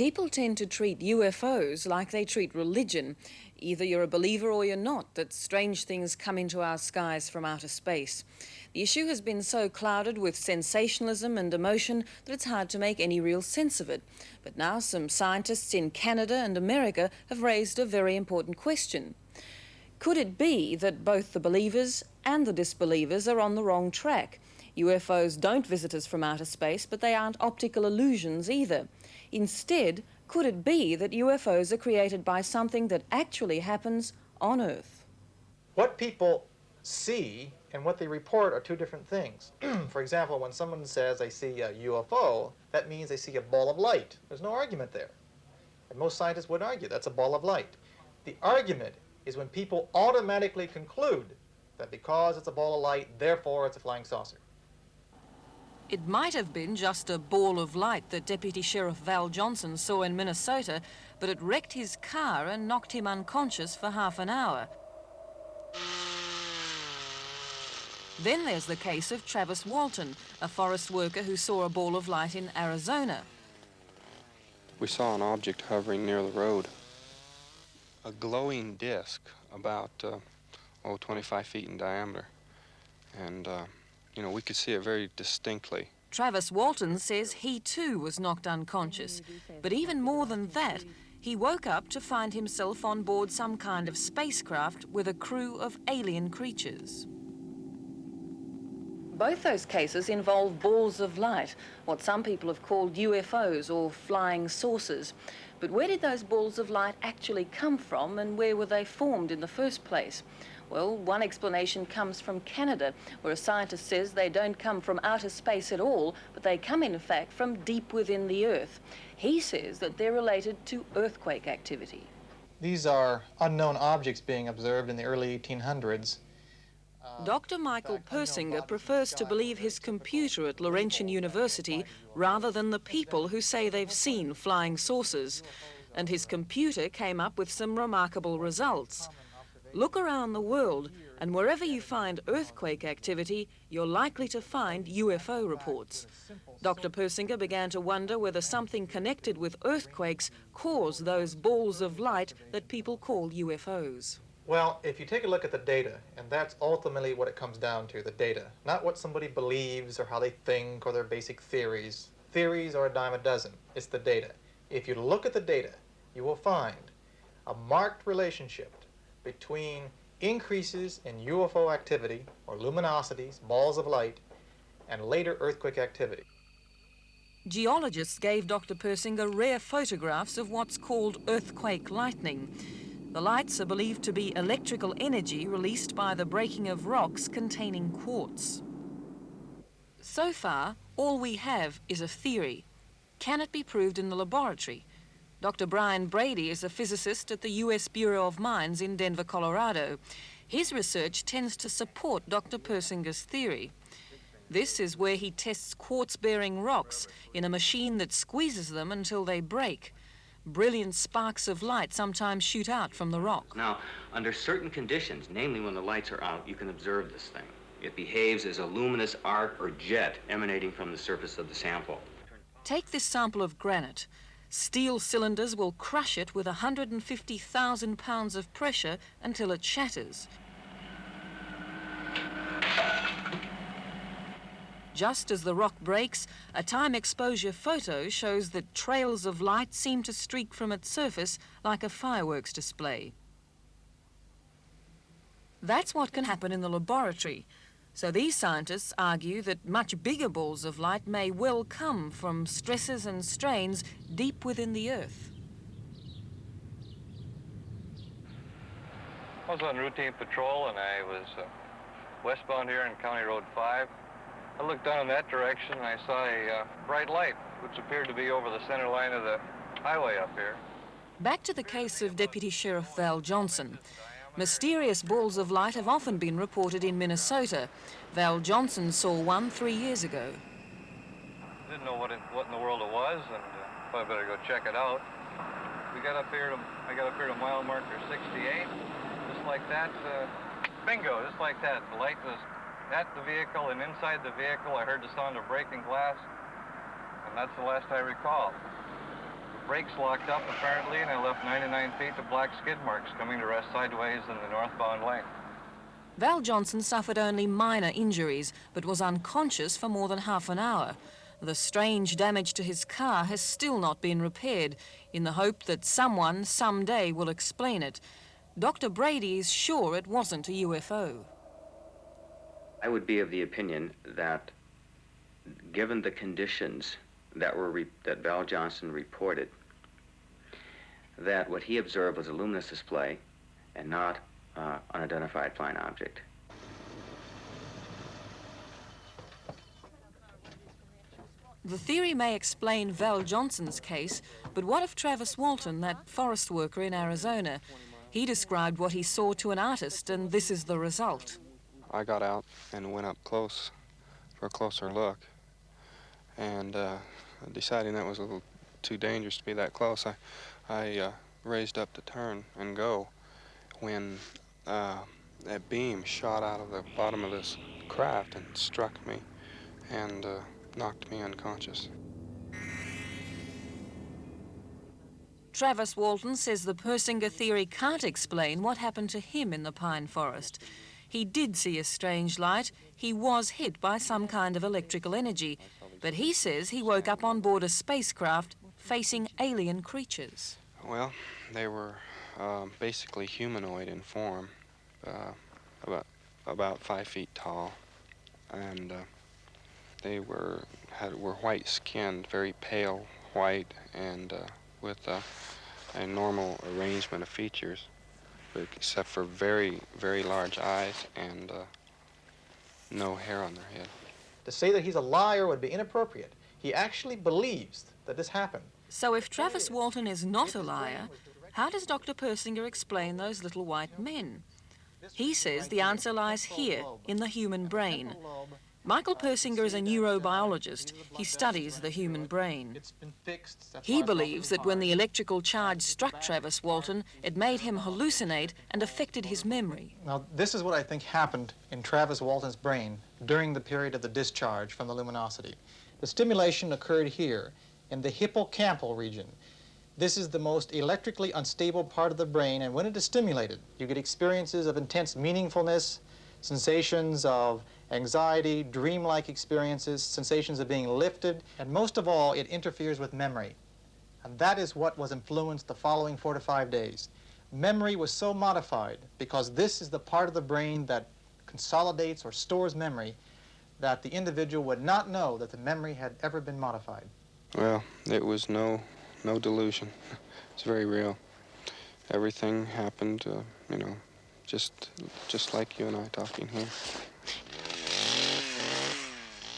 People tend to treat UFOs like they treat religion. Either you're a believer or you're not, that strange things come into our skies from outer space. The issue has been so clouded with sensationalism and emotion that it's hard to make any real sense of it. But now some scientists in Canada and America have raised a very important question. Could it be that both the believers and the disbelievers are on the wrong track? UFOs don't visit us from outer space, but they aren't optical illusions either. Instead, could it be that UFOs are created by something that actually happens on Earth? What people see and what they report are two different things. For example, when someone says they see a UFO, that means they see a ball of light. There's no argument there. And most scientists would argue that's a ball of light. The argument is when people automatically conclude that because it's a ball of light, therefore it's a flying saucer. It might have been just a ball of light that Deputy Sheriff Val Johnson saw in Minnesota, but it wrecked his car and knocked him unconscious for half an hour. Then there's the case of Travis Walton, a forest worker who saw a ball of light in Arizona. We saw an object hovering near the road. A glowing disc about 25 feet in diameter. And we could see it very distinctly. Travis Walton says he too was knocked unconscious. But even more than that, he woke up to find himself on board some kind of spacecraft with a crew of alien creatures. Both those cases involve balls of light, what some people have called UFOs or flying saucers. But where did those balls of light actually come from, and where were they formed in the first place? Well, one explanation comes from Canada, where a scientist says they don't come from outer space at all, but they come, in fact, from deep within the Earth. He says that they're related to earthquake activity. These are unknown objects being observed in the early 1800s. Dr. Michael Persinger prefers to believe his computer at Laurentian University rather than the people who say they've seen flying saucers. And his computer came up with some remarkable results. Look around the world, and wherever you find earthquake activity, you're likely to find UFO reports. Dr. Persinger began to wonder whether something connected with earthquakes caused those balls of light that people call UFOs. Well, if you take a look at the data, and that's ultimately what it comes down to, the data, not what somebody believes or how they think or their basic theories. Theories are a dime a dozen. It's the data. If you look at the data, you will find a marked relationship between increases in UFO activity, or luminosities, balls of light, and later earthquake activity. Geologists gave Dr. Persinger rare photographs of what's called earthquake lightning. The lights are believed to be electrical energy released by the breaking of rocks containing quartz. So far, all we have is a theory. Can it be proved in the laboratory? Dr. Brian Brady is a physicist at the U.S. Bureau of Mines in Denver, Colorado. His research tends to support Dr. Persinger's theory. This is where he tests quartz-bearing rocks in a machine that squeezes them until they break. Brilliant sparks of light sometimes shoot out from the rock. Now, under certain conditions, namely when the lights are out, you can observe this thing. It behaves as a luminous arc or jet emanating from the surface of the sample. Take this sample of granite. Steel cylinders will crush it with 150,000 pounds of pressure until it shatters. Just as the rock breaks, a time exposure photo shows that trails of light seem to streak from its surface like a fireworks display. That's what can happen in the laboratory. So these scientists argue that much bigger balls of light may well come from stresses and strains deep within the Earth. I was on routine patrol and I was westbound here on County Road 5. I looked down in that direction and I saw a bright light, which appeared to be over the center line of the highway up here. Back to the case of Deputy Sheriff Val Johnson. Mysterious balls of light have often been reported in Minnesota. Val Johnson saw one 3 years ago. Didn't know what in the world it was, and thought I better go check it out. I got up here to mile marker 68, just like that. Bingo, just like that. The light was at the vehicle, and inside the vehicle I heard the sound of breaking glass, and that's the last I recall. brakes locked up apparently, and I left 99 feet of black skid marks coming to rest sideways in the northbound lane. Val Johnson suffered only minor injuries, but was unconscious for more than half an hour. The strange damage to his car has still not been repaired, in the hope that someone someday will explain it. Dr. Brady is sure it wasn't a UFO. I would be of the opinion that, given the conditions that Val Johnson reported, that what he observed was a luminous display and not unidentified flying object. The theory may explain Val Johnson's case, but what of Travis Walton, that forest worker in Arizona? He described what he saw to an artist, and this is the result. I got out and went up close for a closer look, and deciding that was a little too dangerous to be that close, I raised up to turn and go when that beam shot out of the bottom of this craft and struck me and knocked me unconscious. Travis Walton says the Persinger theory can't explain what happened to him in the pine forest. He did see a strange light. He was hit by some kind of electrical energy, but he says he woke up on board a spacecraft facing alien creatures. Well, they were basically humanoid in form, about 5 feet tall, and they were white-skinned, very pale white, and with a normal arrangement of features, except for very, very large eyes and no hair on their head. To say that he's a liar would be inappropriate. He actually believes that this happened. So if Travis Walton is not a liar, how does Dr. Persinger explain those little white men? He says the answer lies here, in the human brain. Michael Persinger is a neurobiologist. He studies the human brain. He believes that when the electrical charge struck Travis Walton, it made him hallucinate and affected his memory. Now, this is what I think happened in Travis Walton's brain during the period of the discharge from the luminosity. The stimulation occurred here in the hippocampal region. This is the most electrically unstable part of the brain, and when it is stimulated, you get experiences of intense meaningfulness, sensations of anxiety, dreamlike experiences, sensations of being lifted, and most of all, it interferes with memory. And that is what was influenced the following 4 to 5 days. Memory was so modified, because this is the part of the brain that consolidates or stores memory, that the individual would not know that the memory had ever been modified. Well, it was no delusion. It's very real. Everything happened, just like you and I talking here.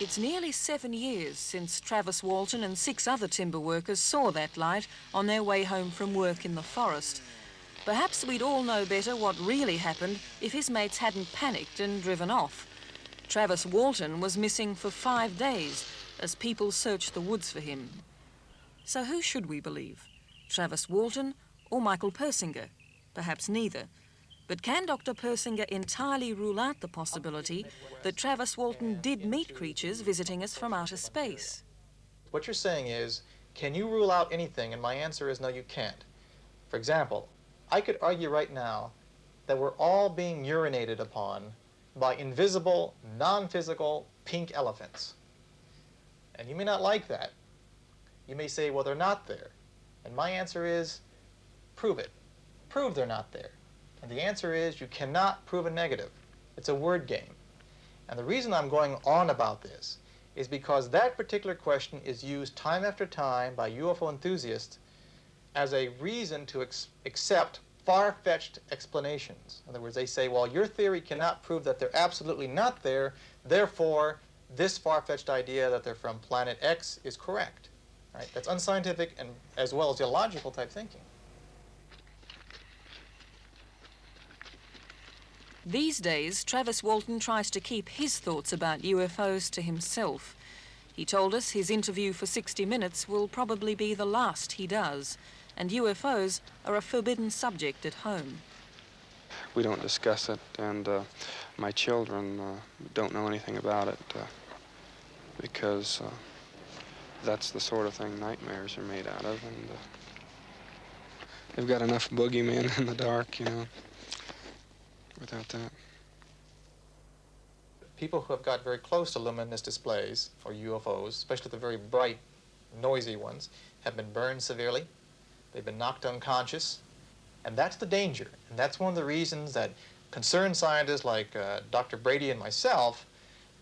It's nearly 7 years since Travis Walton and 6 other timber workers saw that light on their way home from work in the forest. Perhaps we'd all know better what really happened if his mates hadn't panicked and driven off. Travis Walton was missing for 5 days as people searched the woods for him. So who should we believe? Travis Walton or Michael Persinger? Perhaps neither. But can Dr. Persinger entirely rule out the possibility that Travis Walton did meet creatures visiting us from outer space? What you're saying is, can you rule out anything? And my answer is no, you can't. For example, I could argue right now that we're all being urinated upon by invisible, non-physical pink elephants. And you may not like that. You may say, well, they're not there. And my answer is, prove it. Prove they're not there. And the answer is, you cannot prove a negative. It's a word game. And the reason I'm going on about this is because that particular question is used time after time by UFO enthusiasts as a reason to accept far-fetched explanations. In other words, they say, well, your theory cannot prove that they're absolutely not there, therefore, this far-fetched idea that they're from planet X is correct. Right? That's unscientific and as well as illogical type thinking. These days, Travis Walton tries to keep his thoughts about UFOs to himself. He told us his interview for 60 Minutes will probably be the last he does, and UFOs are a forbidden subject at home. We don't discuss it, and my children don't know anything about it because that's the sort of thing nightmares are made out of, and they've got enough boogeymen in the dark, you know, without that. People who have got very close to luminous displays, or UFOs, especially the very bright, noisy ones, have been burned severely. They've been knocked unconscious. And that's the danger. And that's one of the reasons that concerned scientists like Dr. Brady and myself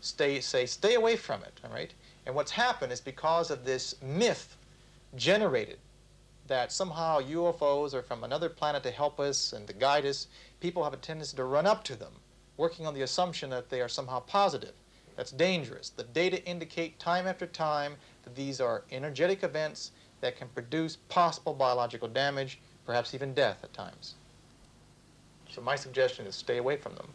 say stay away from it, all right? And what's happened is because of this myth generated that somehow UFOs are from another planet to help us and to guide us, people have a tendency to run up to them, working on the assumption that they are somehow positive. That's dangerous. The data indicate time after time that these are energetic events that can produce possible biological damage, perhaps even death at times. So my suggestion is stay away from them.